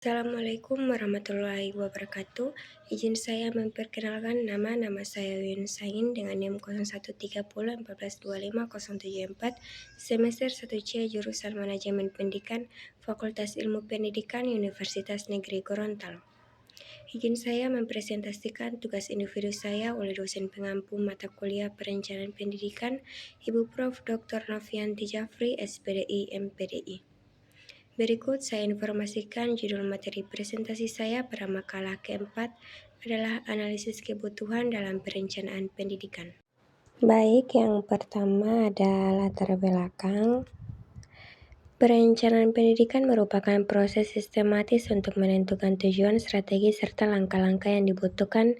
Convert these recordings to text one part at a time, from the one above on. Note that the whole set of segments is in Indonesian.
Assalamualaikum warahmatullahi wabarakatuh. Izin saya memperkenalkan nama saya Yun Sain dengan NIM 013014250744, semester 1C jurusan Manajemen Pendidikan, Fakultas Ilmu Pendidikan, Universitas Negeri Gorontalo. Izin saya mempresentasikan tugas individu saya oleh dosen pengampu mata kuliah Perencanaan Pendidikan, Ibu Prof. Dr. Novianti Jafri, SPDI, MPDI. Berikut saya informasikan judul materi presentasi saya pada makalah keempat adalah analisis kebutuhan dalam perencanaan pendidikan. Baik, yang pertama ada latar belakang. Perencanaan pendidikan merupakan proses sistematis untuk menentukan tujuan, strategi, serta langkah-langkah yang dibutuhkan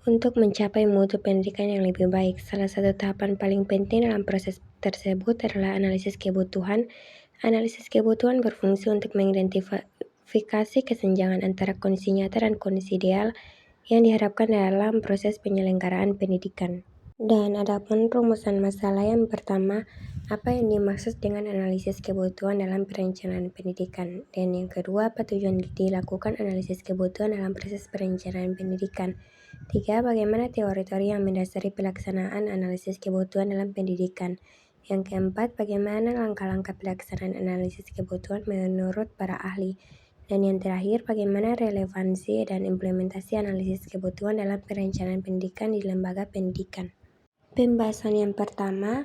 untuk mencapai mutu pendidikan yang lebih baik. Salah satu tahapan paling penting dalam proses tersebut adalah analisis kebutuhan. Analisis kebutuhan berfungsi untuk mengidentifikasi kesenjangan antara kondisi nyata dan kondisi ideal yang diharapkan dalam proses penyelenggaraan pendidikan. Dan adapun rumusan masalah yang pertama, apa yang dimaksud dengan analisis kebutuhan dalam perencanaan pendidikan? Dan yang kedua, apa tujuan dilakukan analisis kebutuhan dalam proses perencanaan pendidikan? 3. Bagaimana teori-teori yang mendasari pelaksanaan analisis kebutuhan dalam pendidikan? Yang keempat, bagaimana langkah-langkah pelaksanaan analisis kebutuhan menurut para ahli? Dan yang terakhir, bagaimana relevansi dan implementasi analisis kebutuhan dalam perencanaan pendidikan di lembaga pendidikan? Pembahasan yang pertama,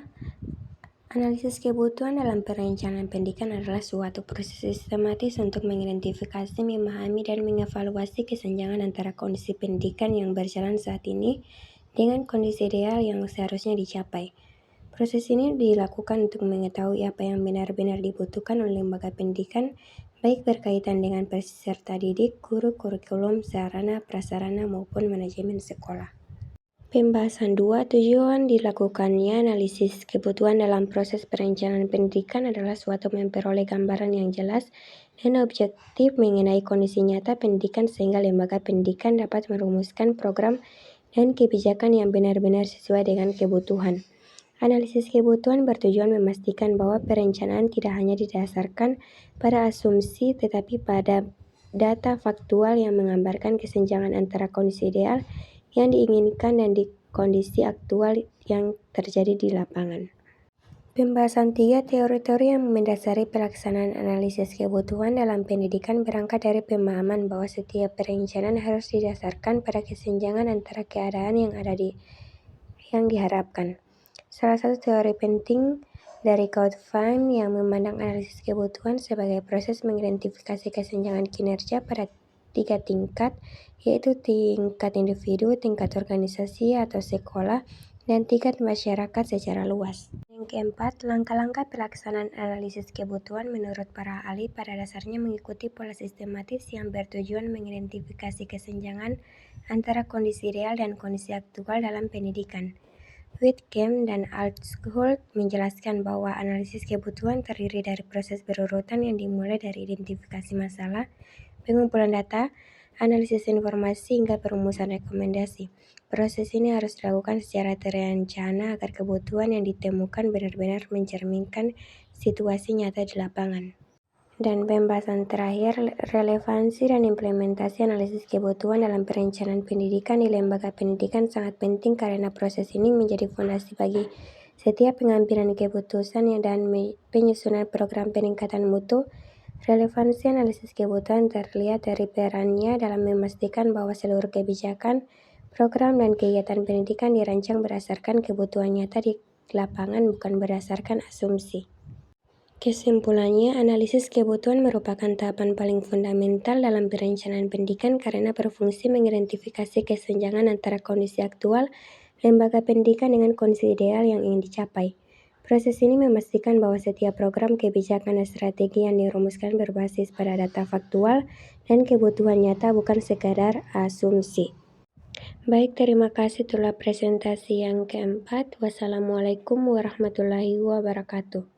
analisis kebutuhan dalam perencanaan pendidikan adalah suatu proses sistematis untuk mengidentifikasi, memahami, dan mengevaluasi kesenjangan antara kondisi pendidikan yang berjalan saat ini dengan kondisi ideal yang seharusnya dicapai. Proses ini dilakukan untuk mengetahui apa yang benar-benar dibutuhkan oleh lembaga pendidikan, baik berkaitan dengan peserta didik, guru, kurikulum, sarana, prasarana, maupun manajemen sekolah. Pembahasan 2. Tujuan dilakukannya analisis kebutuhan dalam proses perencanaan pendidikan adalah suatu memperoleh gambaran yang jelas dan objektif mengenai kondisi nyata pendidikan sehingga lembaga pendidikan dapat merumuskan program dan kebijakan yang benar-benar sesuai dengan kebutuhan. Analisis kebutuhan bertujuan memastikan bahwa perencanaan tidak hanya didasarkan pada asumsi tetapi pada data faktual yang menggambarkan kesenjangan antara kondisi ideal yang diinginkan dan di kondisi aktual yang terjadi di lapangan. Pembahasan 3. Teori-teori yang mendasari pelaksanaan analisis kebutuhan dalam pendidikan berangkat dari pemahaman bahwa setiap perencanaan harus didasarkan pada kesenjangan antara keadaan yang diharapkan. Salah satu teori penting dari Gottfried yang memandang analisis kebutuhan sebagai proses mengidentifikasi kesenjangan kinerja pada 3 tingkat, yaitu tingkat individu, tingkat organisasi atau sekolah, dan tingkat masyarakat secara luas. Yang keempat, langkah-langkah pelaksanaan analisis kebutuhan menurut para ahli pada dasarnya mengikuti pola sistematis yang bertujuan mengidentifikasi kesenjangan antara kondisi ideal dan kondisi aktual dalam pendidikan. Whitcomb dan Altschul menjelaskan bahwa analisis kebutuhan terdiri dari proses berurutan yang dimulai dari identifikasi masalah, pengumpulan data, analisis informasi, hingga perumusan rekomendasi. Proses ini harus dilakukan secara terencana agar kebutuhan yang ditemukan benar-benar mencerminkan situasi nyata di lapangan. Dan pembahasan terakhir, relevansi dan implementasi analisis kebutuhan dalam perencanaan pendidikan di lembaga pendidikan sangat penting karena proses ini menjadi fondasi bagi setiap pengambilan keputusan dan penyusunan program peningkatan mutu. Relevansi analisis kebutuhan terlihat dari perannya dalam memastikan bahwa seluruh kebijakan, program, dan kegiatan pendidikan dirancang berdasarkan kebutuhan nyata di lapangan, bukan berdasarkan asumsi. Kesimpulannya, analisis kebutuhan merupakan tahapan paling fundamental dalam perencanaan pendidikan karena berfungsi mengidentifikasi kesenjangan antara kondisi aktual lembaga pendidikan dengan kondisi ideal yang ingin dicapai. Proses ini memastikan bahwa setiap program, kebijakan, dan strategi yang dirumuskan berbasis pada data faktual dan kebutuhan nyata, bukan sekadar asumsi. Baik, terima kasih. Itulah presentasi yang keempat. Wassalamualaikum warahmatullahi wabarakatuh.